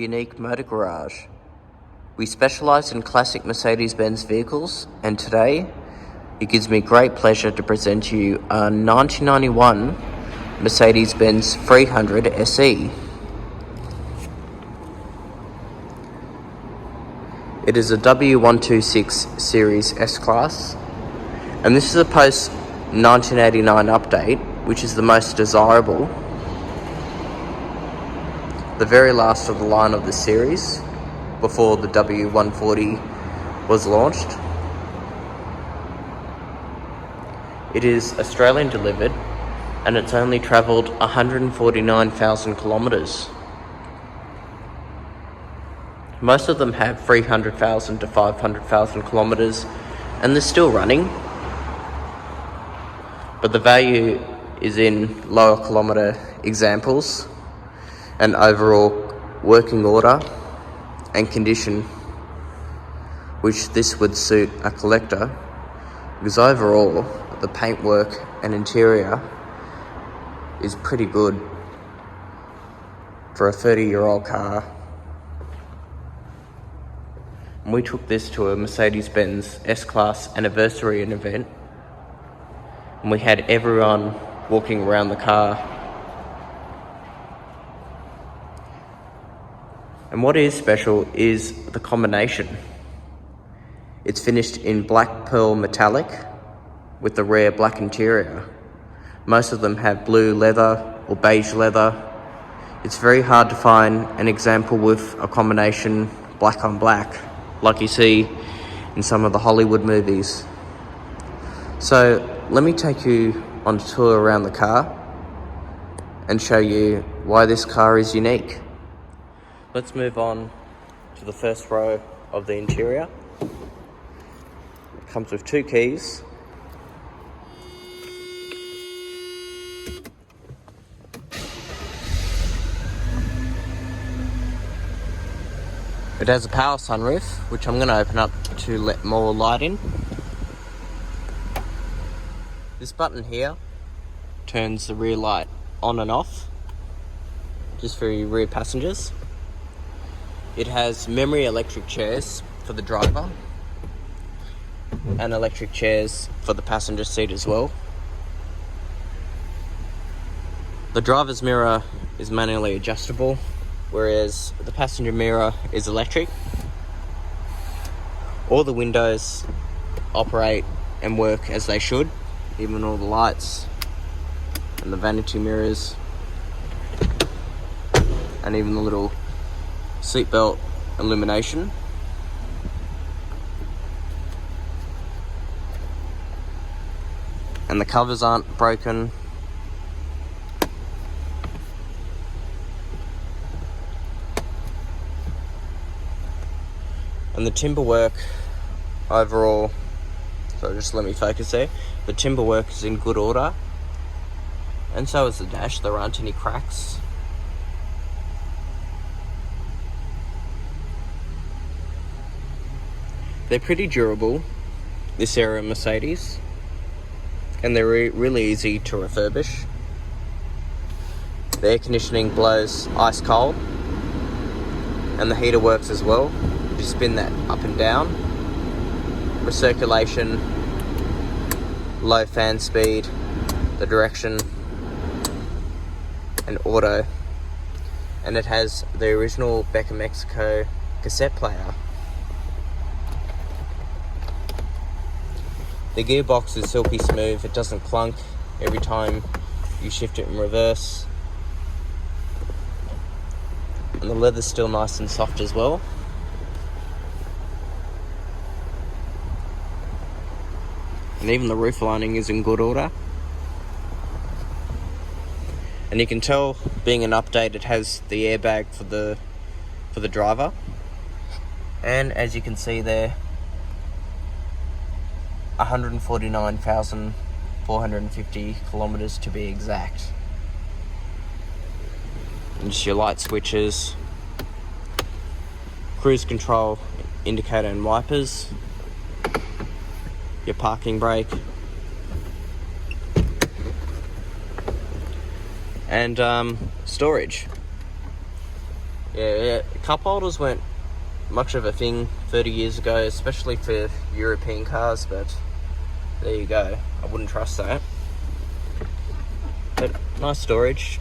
unique motor garage. We specialise in classic Mercedes-Benz vehicles, and today it gives me great pleasure to present to you a 1991 Mercedes-Benz 300 SE. It is a W126 Series S Class, and this is a post-1989 update, which is the most desirable. The very last of the line of the series, before the W140 was launched. It is Australian delivered, and it's only travelled 149,000 kilometres. Most of them have 300,000 to 500,000 kilometres, and they're still running. But the value is in lower kilometre examples and overall working order and condition, which this would suit a collector, because overall the paintwork and interior is pretty good for a 30-year-old car. And we took this to a Mercedes-Benz S Class anniversary event, and we had everyone walking around the car. And what is special is the combination. It's finished in black pearl metallic with the rare black interior. Most of them have blue leather or beige leather. It's very hard to find an example with a combination black on black, like you see in some of the Hollywood movies. So let me take you on a tour around the car and show you why this car is unique. Let's move on to the first row of the interior. It comes with 2 keys. It has a power sunroof, which I'm going to open up to let more light in. This button here turns the rear light on and off, just for your rear passengers. It has memory electric chairs for the driver and electric chairs for the passenger seat as well. The driver's mirror is manually adjustable, whereas the passenger mirror is electric. All the windows operate and work as they should, even all the lights and the vanity mirrors, and even the little seatbelt illumination. And the covers aren't broken. And the timber work overall, so just let me focus there. The timber work is in good order, and so is the dash. There aren't any cracks. They're pretty durable, this era Mercedes, and they're really easy to refurbish. The air conditioning blows ice cold, and the heater works as well. You spin that up and down. Recirculation, low fan speed, the direction, and auto. And it has the original Becker Mexico cassette player. The gearbox is silky smooth, it doesn't clunk every time you shift it in reverse. And the leather's still nice and soft as well. And even the roof lining is in good order. And you can tell, being an update, it has the airbag for the driver. And as you can see there, 149,450 kilometres to be exact. And just your light switches, cruise control, indicator and wipers, your parking brake, and storage. Yeah, cup holders weren't much of a thing 30 years ago, especially for European cars, but there you go. I wouldn't trust that. But nice storage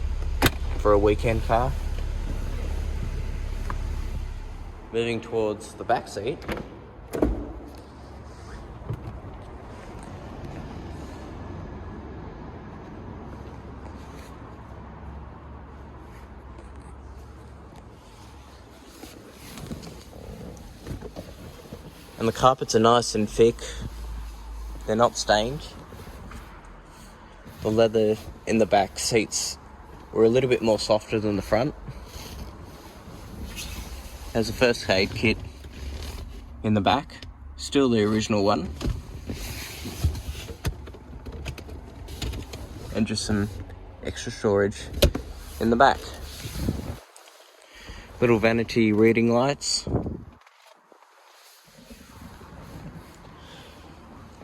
for a weekend car. Moving towards the back seat. And the carpets are nice and thick. They're not stained. The leather in the back seats were a little bit more softer than the front. Has a first aid kit in the back. Still the original one. And just some extra storage in the back. Little vanity reading lights.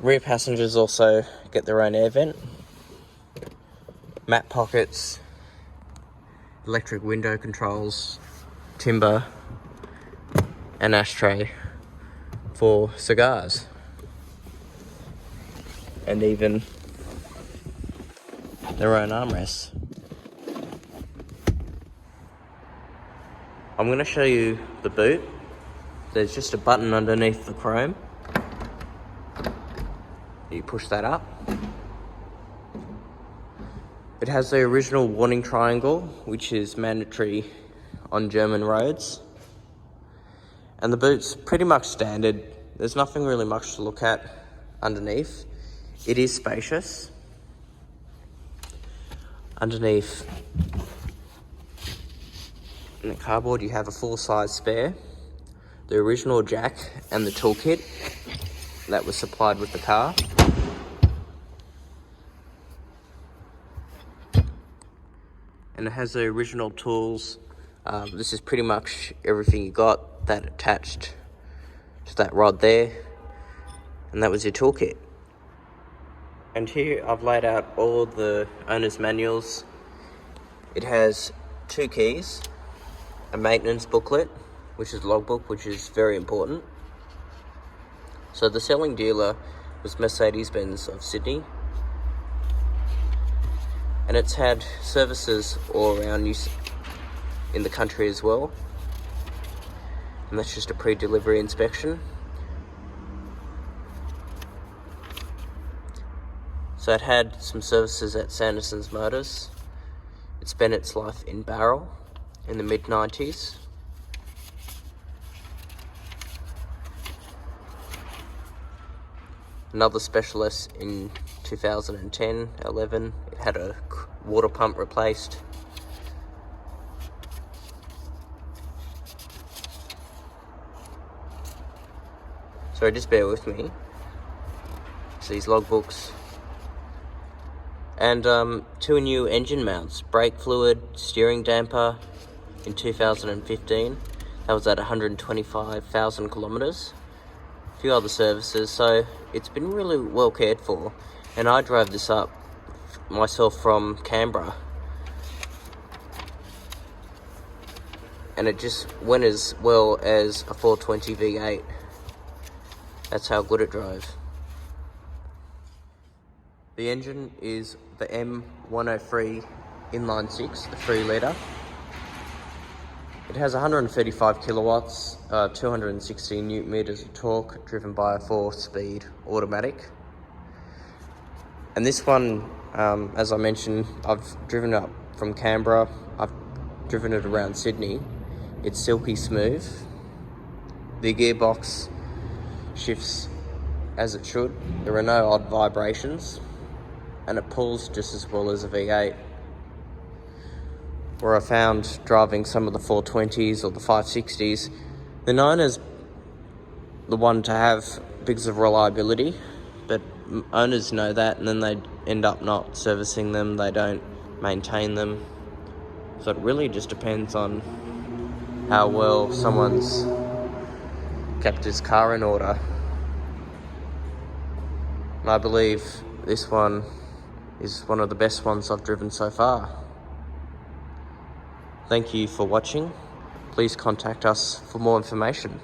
Rear passengers also get their own air vent. Mat pockets. Electric window controls. Timber. An ashtray for cigars. And even their own armrests. I'm going to show you the boot. There's just a button underneath the chrome. You push that up. It has the original warning triangle, which is mandatory on German roads. And the boot's pretty much standard. There's nothing really much to look at underneath. It is spacious. Underneath in the cardboard you have a full-size spare, the original jack and the toolkit that was supplied with the car. And it has the original tools. This is pretty much everything you got that attached to that rod there, and that was your toolkit. And here I've laid out all the owner's manuals. It has 2 keys, a maintenance booklet, which is logbook, which is very important. So the selling dealer was Mercedes-Benz of Sydney, and it's had services all around in the country as well. And that's just a pre-delivery inspection. So it had some services at Sanderson's Motors. It spent its life in Barrel in the mid-90s. Another specialist in 2010, 11, it had a water pump replaced. So just bear with me. It's these logbooks. And 2 new engine mounts, brake fluid, steering damper in 2015. That was at 125,000 kilometres. A few other services, so it's been really well cared for. And I drove this up myself from Canberra. And it just went as well as a 420 V8. That's how good it drove. The engine is the M103 inline 6, the 3 litre. It has 135 kilowatts, 260 newton meters of torque, driven by a 4-speed automatic. And this one, as I mentioned, I've driven it up from Canberra. I've driven it around Sydney. It's silky smooth. The gearbox shifts as it should. There are no odd vibrations. And it pulls just as well as a V8. Where I found driving some of the 420s or the 560s, they're known as the one to have because of reliability, but owners know that, and then they end up not servicing them, they don't maintain them. So it really just depends on how well someone's kept his car in order. And I believe this one is one of the best ones I've driven so far. Thank you for watching. please contact us for more information.